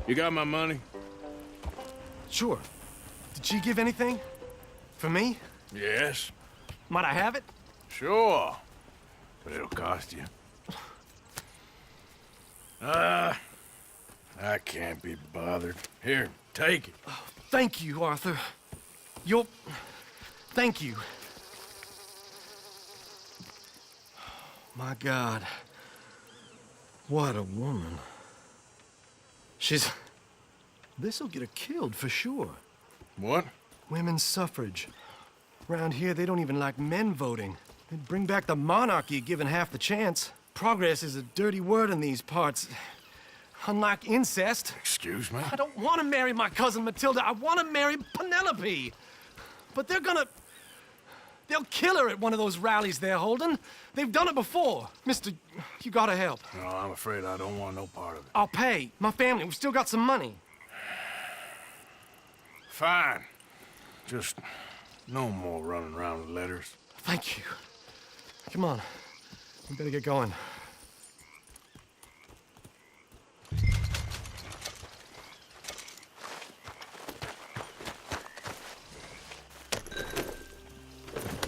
You got my money? Sure. Did she give anything? For me? Yes. Might I have it? Sure. But it'll cost you. I can't be bothered. Here, take it. Thank you, Arthur. Thank you. My God. What a woman. This'll get her killed for sure. What? Women's suffrage. Around here, they don't even like men voting. They'd bring back the monarchy given half the chance. Progress is a dirty word in these parts. Unlike incest. Excuse me? I don't want to marry my cousin Matilda. I want to marry Penelope. But they'll kill her at one of those rallies they're holding. They've done it before. Mister, you gotta help. No, I'm afraid I don't want no part of it. I'll pay. My family, we've still got some money. Fine. Just no more running around with letters. Thank you. Come on. We better get going.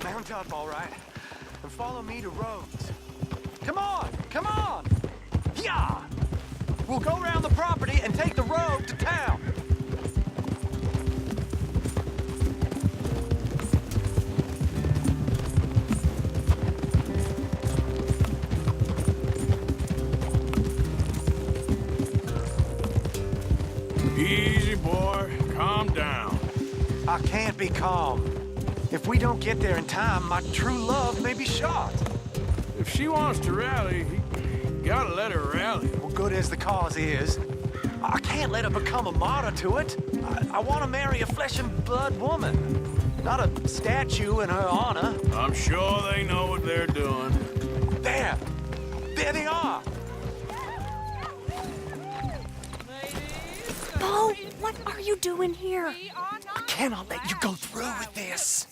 Mount up, all right, and follow me to Rhodes. Come on! Come on! Yeah! We'll go around the property and take the road to town. Easy, boy. Calm down. I can't be calm. If we don't get there in time, my true love may be shot. If she wants to rally, you gotta let her rally. Well, good as the cause is, I can't let her become a martyr to it. I want to marry a flesh and blood woman, not a statue in her honor. I'm sure they know what they're doing. There! There they are! Bo, what are you doing here? I cannot let you go through with this.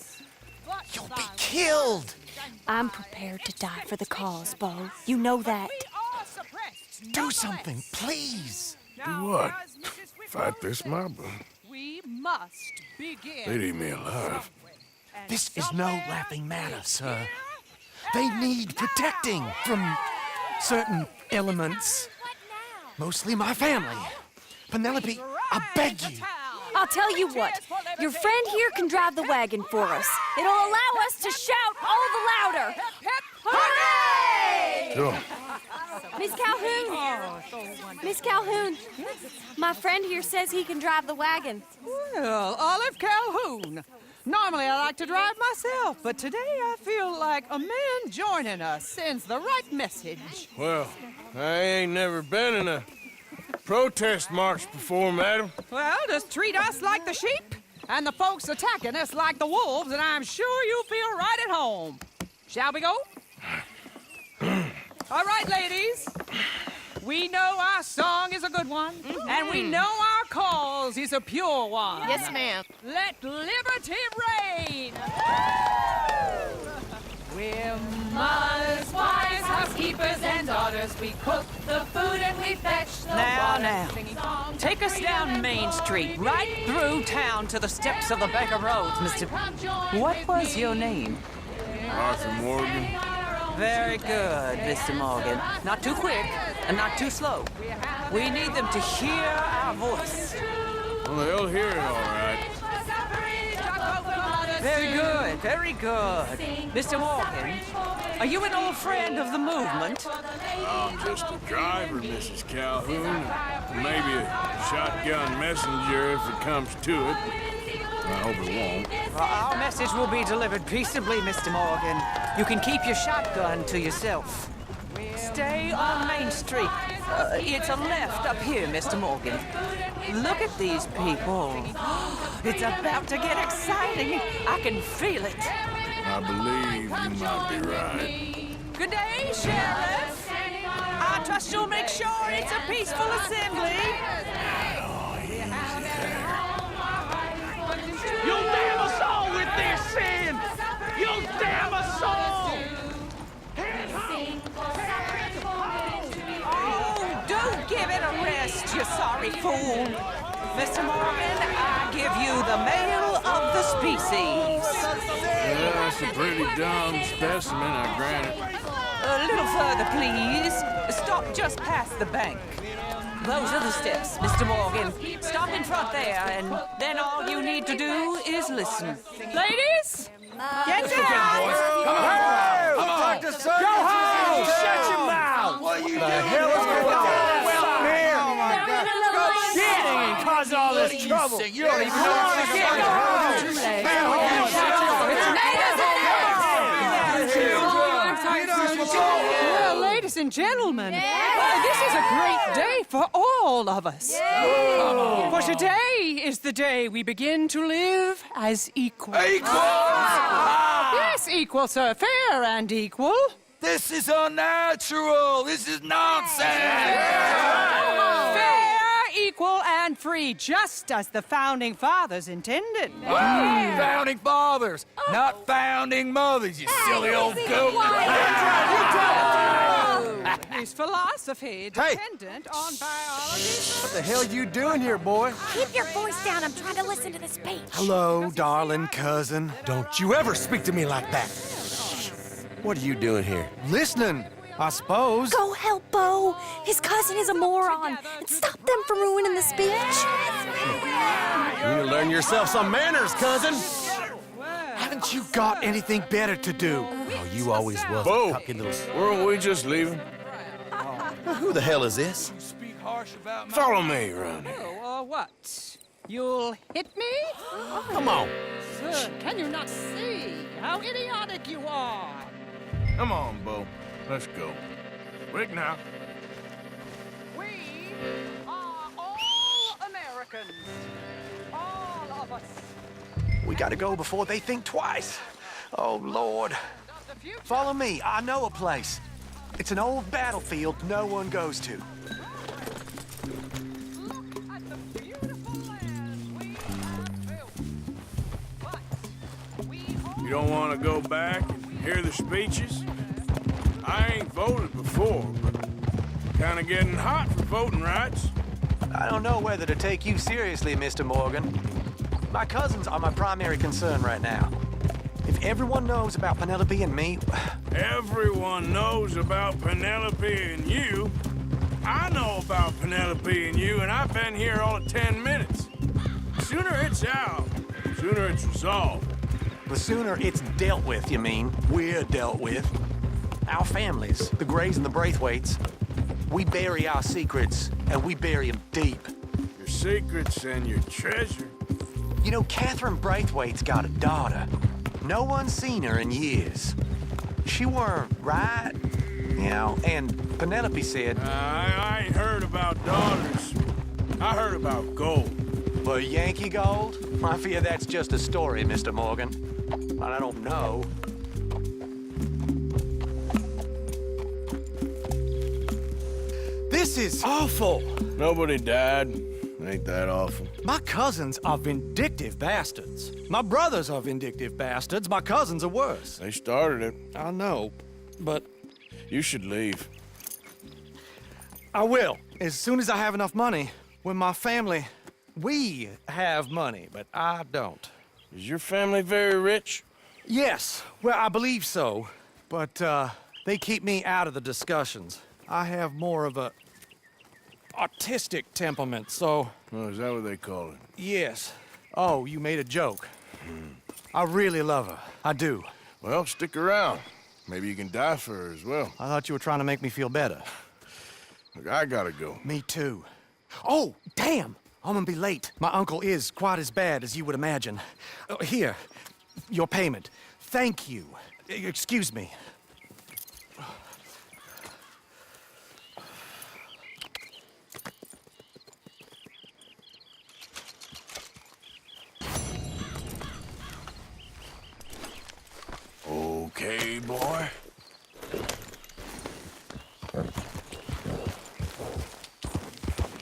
You'll be killed! I'm prepared to die for the cause, Bo. You know that. Do something, please! Do what? Fight this mob? We must begin. They'd eat me alive. This is no laughing matter, sir. They need protecting from certain elements. Mostly my family. Penelope, I beg you. I'll tell you what. Your friend here can drive the wagon for us. It'll allow us to shout all the louder. Hooray! Sure. Miss Calhoun! Miss Calhoun! My friend here says he can drive the wagon. Well, Olive Calhoun. Normally I like to drive myself, but today I feel like a man joining us sends the right message. Well, I ain't never been in a protest march before, madam. Well, just treat us like the sheep, and the folks attacking us like the wolves, and I'm sure you'll feel right at home. Shall we go? All right, ladies. We know our song is a good one, and we know our cause is a pure one. Yes, ma'am. Let liberty reign! We're mothers, wives, housekeepers, and daughters. We cook the food and we fetch the water. Now. Take us down Main Street, right through town to the steps of the Baker Roads, Mr. What was your name? Arthur Morgan. Very good, Mr. Morgan. Not too quick and not too slow. We need them to hear our voice. Well, they'll hear it all right. Very good, very good. Mr. Morgan, are you an old friend of the movement? I'm just a driver, Mrs. Calhoun. Maybe a shotgun messenger if it comes to it. I hope it won't. Well, our message will be delivered peaceably, Mr. Morgan. You can keep your shotgun to yourself. Stay on Main Street. It's a left up here, Mr. Morgan. Look at these people. It's about to get exciting. I can feel it. I believe you might be right. Good day, Sheriff. I trust you'll make sure it's a peaceful assembly. You'll damn us all with this sin! You'll damn us all! Oh, do give it a rest, you sorry fool. Mr. Morgan, I give you the male of the species. Yeah, that's a pretty dumb specimen, I grant it. A little further, please. Stop just past the bank. Those are the steps, Mr. Morgan. Stop in front there, and then all you need to do is listen. Ladies, get down! Come on! Go home! Shut your mouth! What are you doing? The hell is going on? Well, here! Oh, my God. Singing and causing all this trouble. You don't even know what you're Well, ladies and gentlemen, this is a great day for all of us. For today is the day we begin to live as equals. Yes, equal, sir. Fair and equal. This is unnatural. This is nonsense. Fair, equal, and free, just as the Founding Fathers intended. Founding fathers, not founding mothers, you silly old goat. Is philosophy dependent on biology? What the hell you doing here, boy? Keep your voice down. I'm trying to listen to the speech. Hello, darling cousin. Don't you ever speak to me like that. What are you doing here? Listening, I suppose. Go help Bo. His cousin is a moron. And stop them from ruining the speech. You need to learn yourself some manners, cousin. Haven't you got anything better to do? Oh, you always was Bo, a cocky little... weren't we just leaving? Who the hell is this? Follow me around here. Oh, what? You'll hit me? Come on. Sir, can you not see how idiotic you are? Come on, Bo. Let's go. Quick now. We are all Americans. All of us. We gotta go before they think twice. Oh, Lord. Follow me. I know a place. It's an old battlefield no one goes to. Look at the beautiful land we have built. But we You don't want to go back and hear the speeches? I ain't voted before, but kind of getting hot for voting rights. I don't know whether to take you seriously, Mr. Morgan. My cousins are my primary concern right now. If everyone knows about Penelope and me... Everyone knows about Penelope and you. I know about Penelope and you, and I've been here all of 10 minutes. Sooner it's out, sooner it's resolved. The sooner it's dealt with, you mean, we're dealt with. Our families, the Grays and the Braithwaites, we bury our secrets, and we bury them deep. Your secrets and your treasure. You know, Catherine Braithwaite's got a daughter. No one's seen her in years. She weren't right, you know, and Penelope said... I ain't heard about daughters. I heard about gold. For Yankee gold? I fear that's just a story, Mr. Morgan. But I don't know. This is awful. Nobody died. Ain't that awful? My cousins are vindictive bastards. My brothers are vindictive bastards. My cousins are worse. They started it. I know, but You should leave. I will. As soon as I have enough money. When my family... We have money, but I don't. Is your family very rich? Yes, well, I believe so. But, they keep me out of the discussions. I have more of a... artistic temperament, so... Oh, is that what they call it? Yes. Oh, you made a joke. I really love her. I do. Well, stick around. Maybe you can die for her as well. I thought you were trying to make me feel better. Look, I gotta go. Me too. Oh, damn! I'm gonna be late. My uncle is quite as bad as you would imagine. Here, your payment. Thank you. Excuse me. Okay, boy.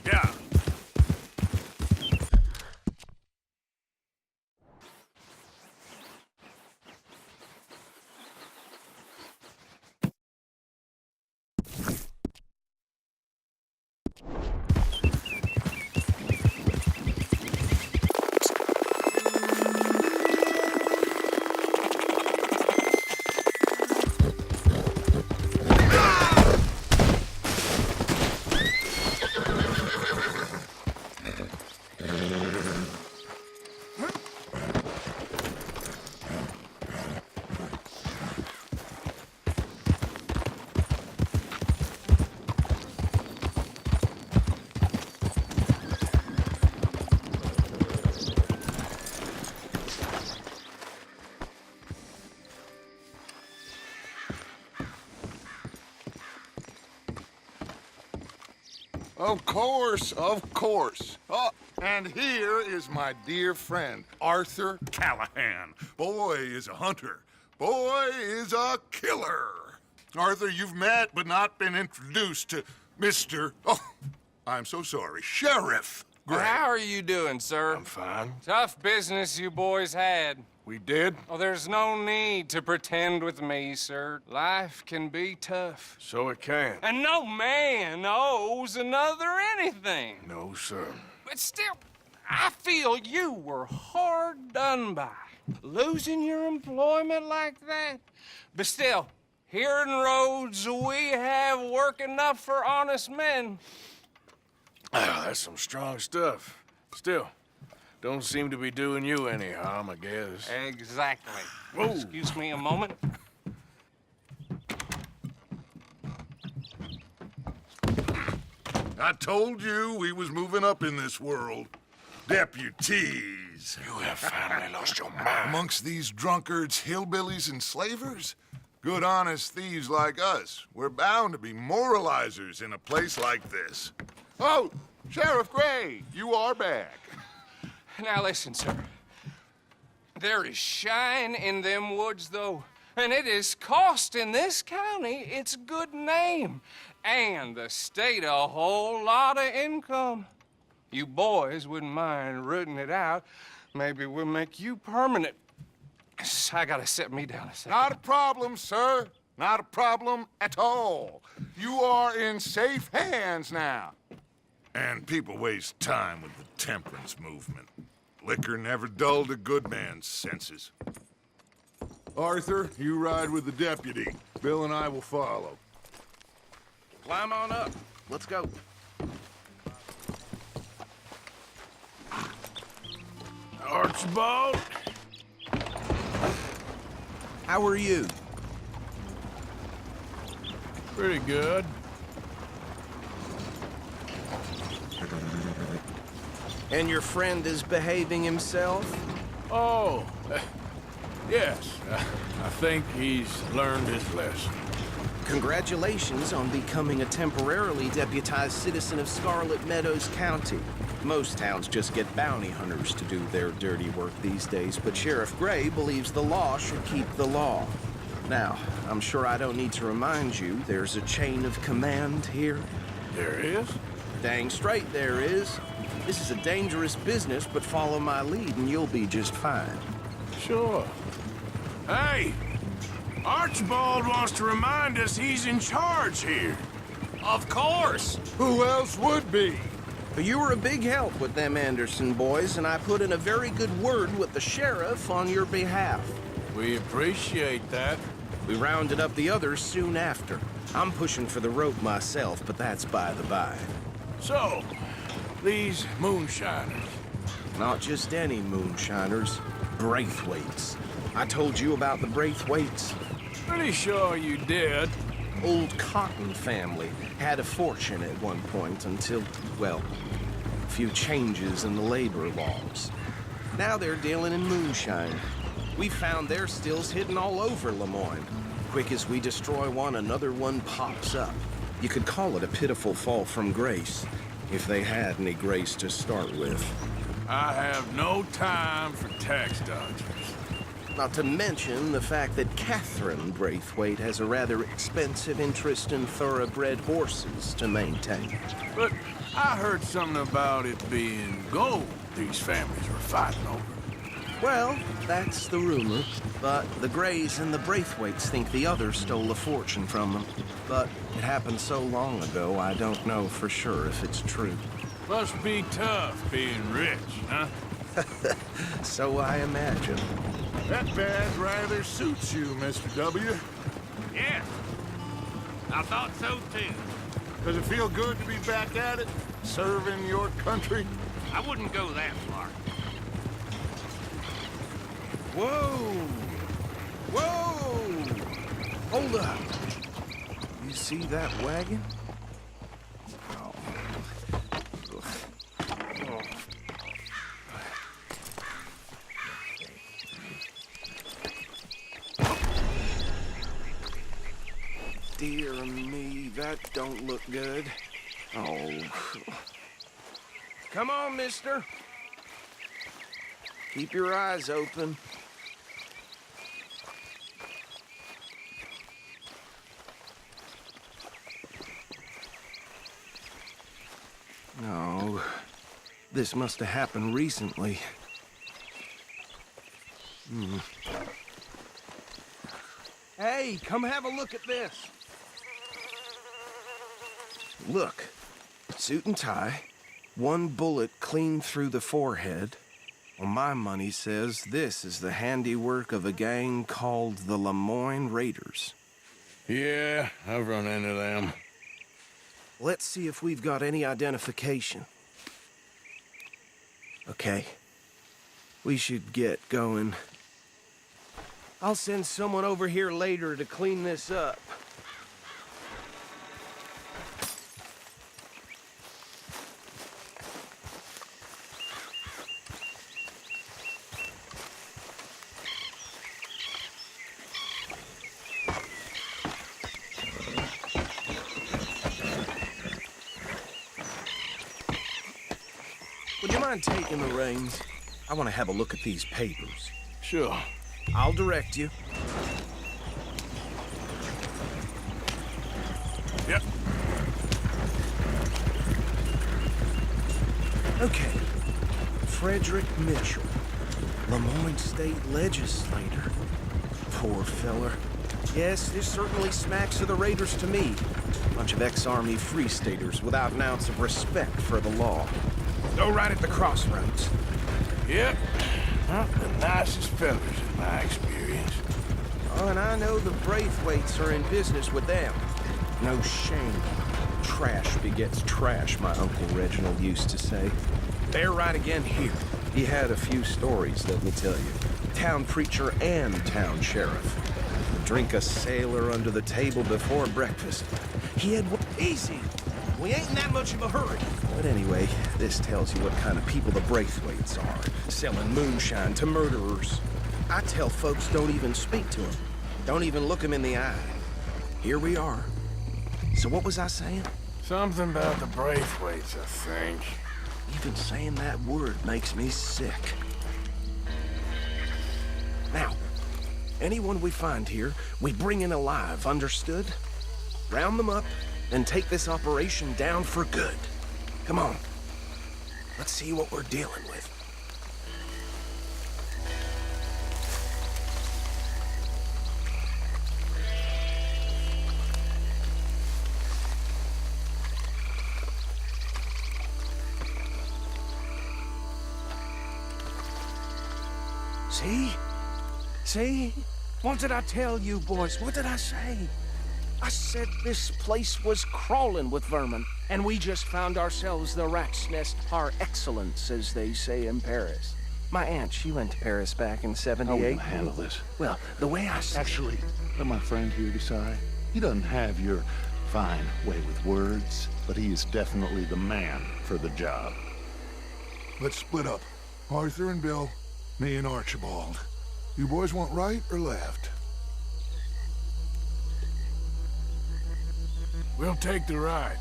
Yeah. Of course, of course. Oh, and here is my dear friend, Arthur Callahan. Boy is a hunter. Boy is a killer. Arthur, you've met but not been introduced to Mr. Oh, I'm so sorry, Sheriff Gray. How are you doing, sir? I'm fine. Tough business you boys had. We did? Oh, there's no need to pretend with me, sir. Life can be tough. So it can. And no man owes another anything. No, sir. But still, I feel you were hard done by. Losing your employment like that. But still, here in Rhodes, we have work enough for honest men. That's some strong stuff. Still, don't seem to be doing you any harm, I guess. Exactly. Whoa. Excuse me a moment. I told you we was moving up in this world. Deputies. You have finally lost your mind. Amongst these drunkards, hillbillies, and slavers? Good, honest thieves like us. We're bound to be moralizers in a place like this. Oh, Sheriff Gray, you are back. Now listen, sir. There is shine in them woods, though. And it is costing this county its good name. And the state a whole lot of income. You boys wouldn't mind rooting it out. Maybe we'll make you permanent. I gotta set me down a second. Not a problem, sir. Not a problem at all. You are in safe hands now. And people waste time with the temperance movement. Liquor never dulled a good man's senses. Arthur, you ride with the deputy. Bill and I will follow. Climb on up. Let's go. Archibald? How are you? Pretty good. And your friend is behaving himself? Oh, yes. I think he's learned his lesson. Congratulations on becoming a temporarily deputized citizen of Scarlet Meadows County. Most towns just get bounty hunters to do their dirty work these days, but Sheriff Gray believes the law should keep the law. Now, I'm sure I don't need to remind you, there's a chain of command here. There is? Dang straight there is. This is a dangerous business, but follow my lead and you'll be just fine. Sure. Hey! Archibald wants to remind us he's in charge here. Of course. Who else would be? You were a big help with them Anderson boys, and I put in a very good word with the sheriff on your behalf. We appreciate that. We rounded up the others soon after. I'm pushing for the rope myself, but that's by the by. So, these moonshiners. Not just any moonshiners, Braithwaites. I told you about the Braithwaites. Pretty sure you did. Old Cotton family had a fortune at one point until, well, a few changes in the labor laws. Now they're dealing in moonshine. We found their stills hidden all over Lemoyne. Quick as we destroy one, another one pops up. You could call it a pitiful fall from grace, if they had any grace to start with. I have no time for tax dodgers. Not to mention the fact that Catherine Braithwaite has a rather expensive interest in thoroughbred horses to maintain. But I heard something about it being gold these families were fighting over. Well, that's the rumor. But the Grays and the Braithwaites think the others stole a fortune from them. But it happened so long ago, I don't know for sure if it's true. Must be tough being rich, huh? So I imagine. That badge rather suits you, Mr. W. Yes, I thought so too. Does it feel good to be back at it, serving your country? I wouldn't go that far. Whoa! Whoa! Hold up. You see that wagon? Oh. Dear me, that don't look good. Oh. Come on, mister. Keep your eyes open. No. This must have happened recently. Hey, come have a look at this. Look. Suit and tie. One bullet clean through the forehead. Well, my money says this is the handiwork of a gang called the Lemoyne Raiders. Yeah, I've run into them. Let's see if we've got any identification. Okay. We should get going. I'll send someone over here later to clean this up. Would you mind taking the reins? I want to have a look at these papers. Sure. I'll direct you. Yep. Okay. Frederick Mitchell, Lemoyne State Legislator. Poor feller. Yes, this certainly smacks of the Raiders to me. Bunch of ex-Army Free Staters without an ounce of respect for the law. Go right at the crossroads. Yep. Not the nicest fellas in my experience. Oh, and I know the Braithwaites are in business with them. No shame. Trash begets trash, my Uncle Reginald used to say. They're right again here. He had a few stories, let me tell you. Town preacher and town sheriff. Drink a sailor under the table before breakfast. He had... Easy! We ain't in that much of a hurry. But anyway, this tells you what kind of people the Braithwaites are. Selling moonshine to murderers. I tell folks don't even speak to them. Don't even look them in the eye. Here we are. So what was I saying? Something about the Braithwaites, I think. Even saying that word makes me sick. Now, anyone we find here, we bring in alive, understood? Round them up, and take this operation down for good. Come on. Let's see what we're dealing with. See? See? What did I tell you, boys? What did I say? I said this place was crawling with vermin, and we just found ourselves the rat's nest par excellence, as they say in Paris. My aunt, she went to Paris back in '78. How are we gonna handle this? Well, the way I see Actually, let my friend here decide. He doesn't have your fine way with words, but he is definitely the man for the job. Let's split up. Arthur and Bill, me and Archibald. You boys want right or left? We'll take the ride.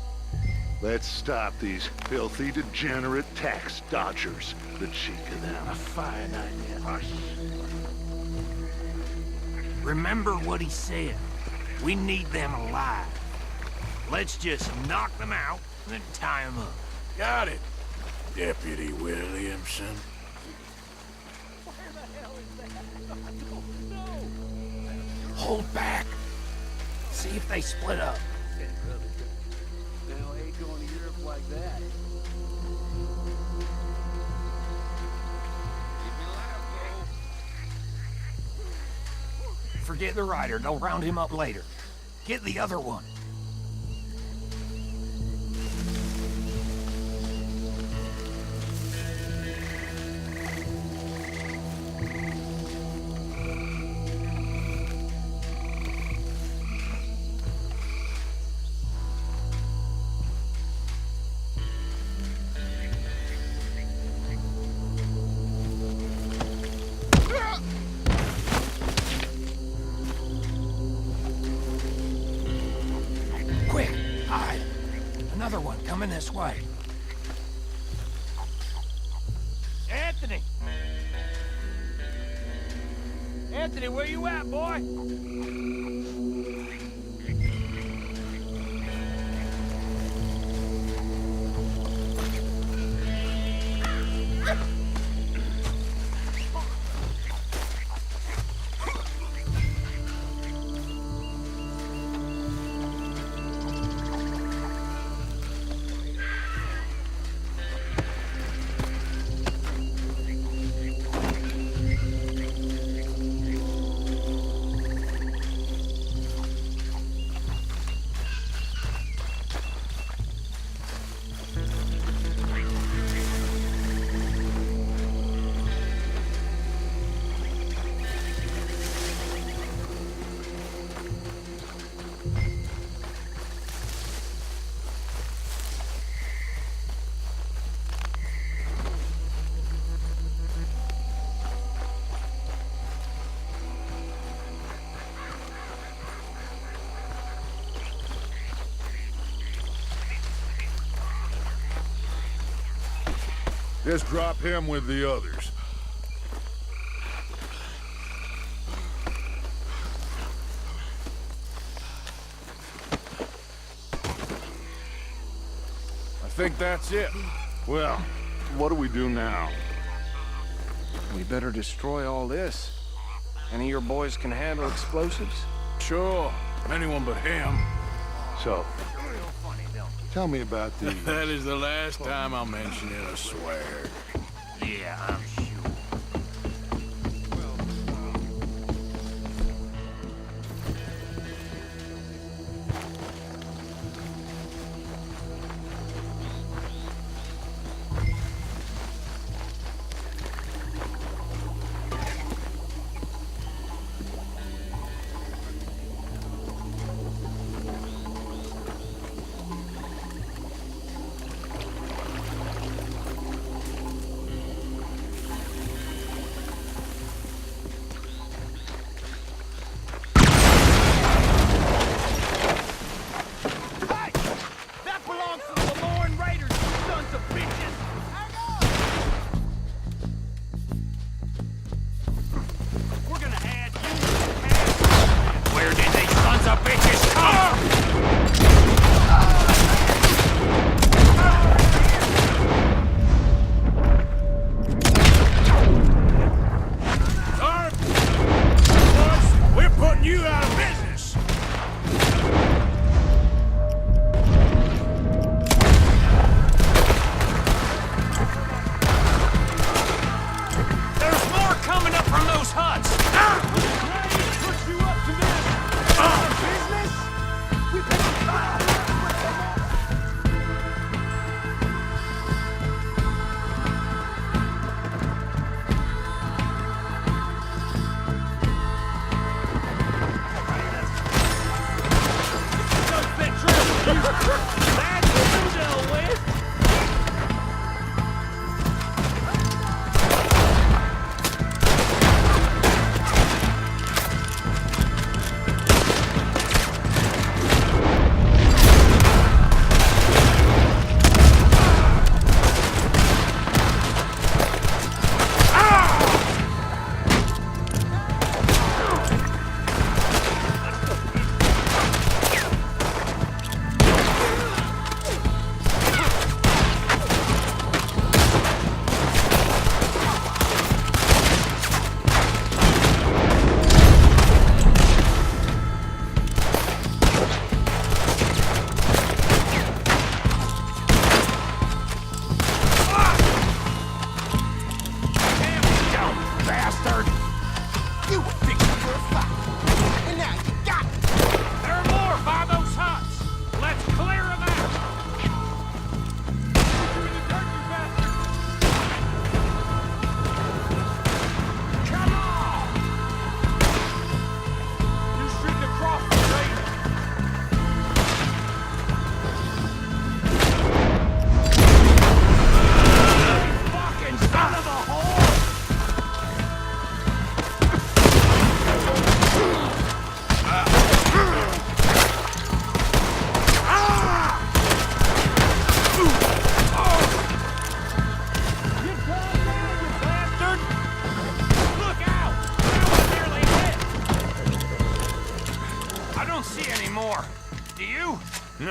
Let's stop these filthy, degenerate tax dodgers. The cheek of them. A fine idea. Remember what he said. We need them alive. Let's just knock them out and then tie them up. Got it, Deputy Williamson. Hold back. See if they split up. Now, ain't going to Europe like that. Forget the rider. They'll round him up later. Get the other one. another one coming this way. Anthony! Anthony, where you at, boy? Just drop him with the others. I think that's it. Well, what do we do now? We better destroy all this. Any of your boys can handle explosives? Sure, anyone but him. So, tell me about the... That is the last time I'll mention it, I swear. Yeah, I'm sure.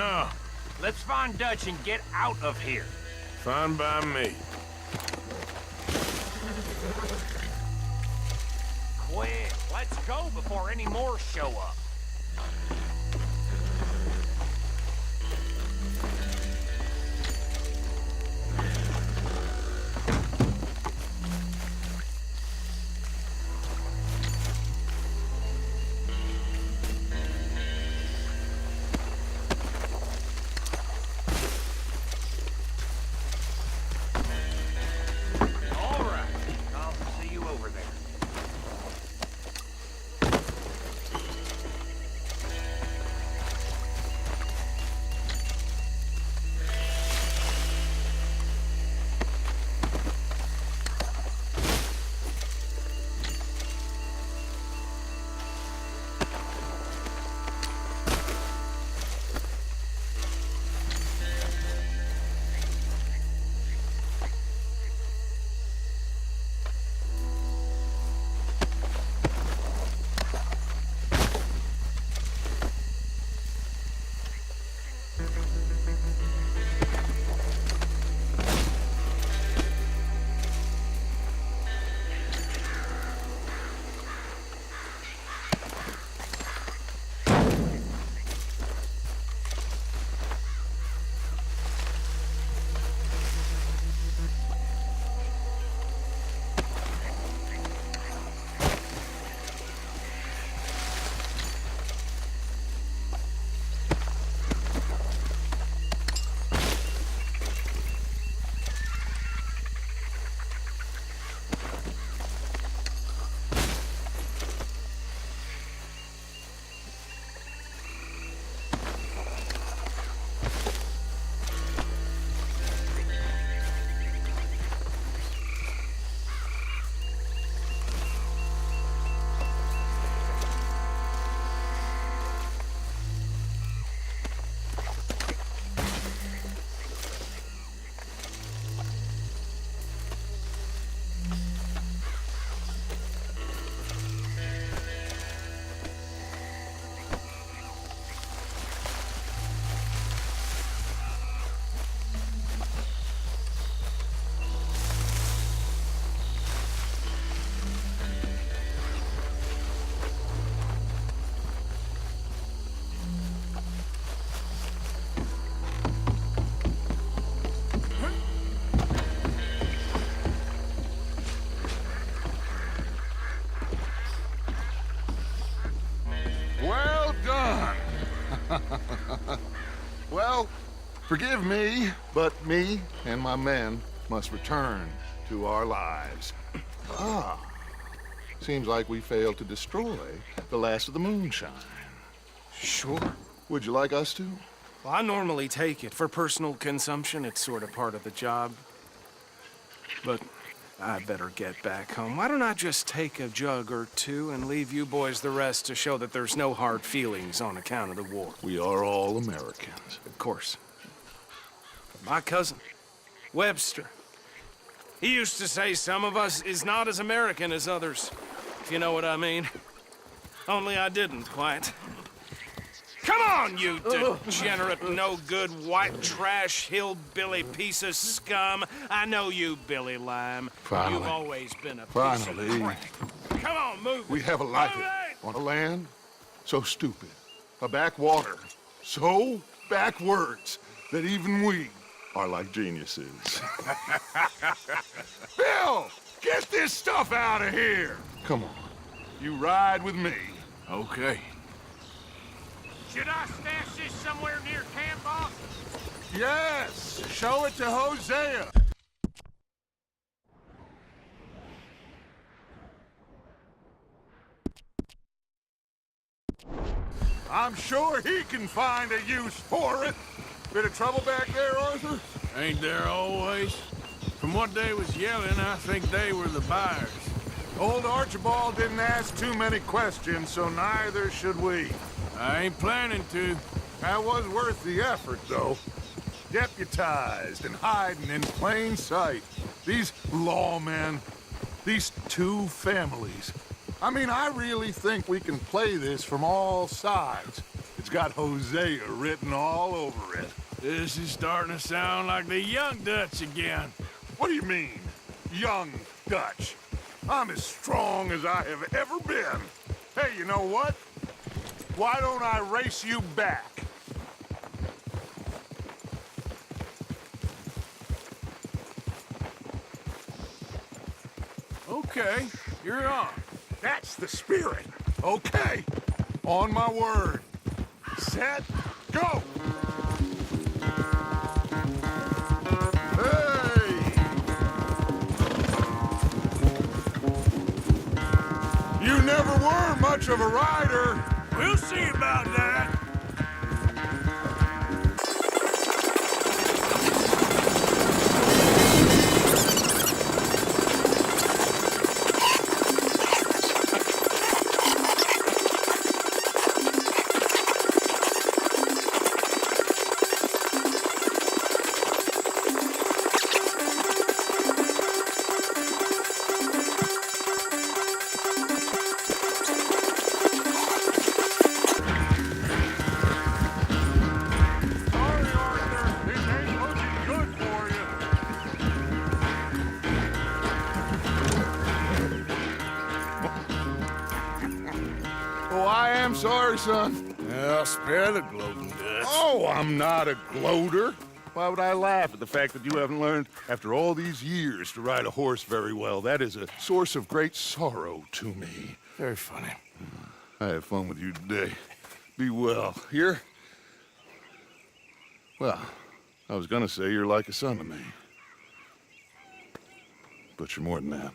No, Let's find Dutch and get out of here. fine by me. Quick, let's go before any more show up. All right, I'll see you over there. Well done. Well, forgive me, but me and my men must return to our lives. Ah, seems like we failed to destroy the last of the moonshine. Sure. Would you like us to? Well, I normally take it. For personal consumption, it's sort of part of the job. But I better get back home. Why don't I just take a jug or two and leave you boys the rest to show that there's no hard feelings on account of the war? We are all Americans. Of course. But my cousin, Webster, he used to say some of us is not as American as others, if you know what I mean. Only I didn't quite. Come on, you degenerate, no-good, white trash, hillbilly piece of scum. I know you, Billy Lime. Finally. You've always been a piece Finally. of crap. Come on, move We it. have a life Move it. on a land so stupid, a backwater so backwards that even we are like geniuses. Bill, get this stuff out of here. Come on, you ride with me. Okay. Should I stash this somewhere near camp, boss? Yes, show it to Hosea. I'm sure he can find a use for it. Bit of trouble back there, Arthur? Ain't there always? From what they was yelling, I think they were the buyers. Old Archibald didn't ask too many questions, so neither should we. I ain't planning to. That was worth the effort, though. Deputized and hiding in plain sight. These lawmen, these two families. I mean, I really think we can play this from all sides. It's got Hosea written all over it. This is starting to sound like the young Dutch again. What do you mean, young Dutch? I'm as strong as I have ever been. Hey, you know what? Why don't I race you back? Okay, you're on. That's the spirit. Okay, on my word. Set, go! Hey! You never were much of a rider. We'll see about that. Sorry, Arthur. This ain't looking good for you. Oh, I am sorry, son. Well, spare the gloating, Dutch. Oh, I'm not a gloater. Why would I laugh at the fact that you haven't learned, after all these years, to ride a horse very well? That is a source of great sorrow to me. Very funny. I had fun with you today. Be well. Here? Well, I was gonna say you're like a son to me. But you're more than that.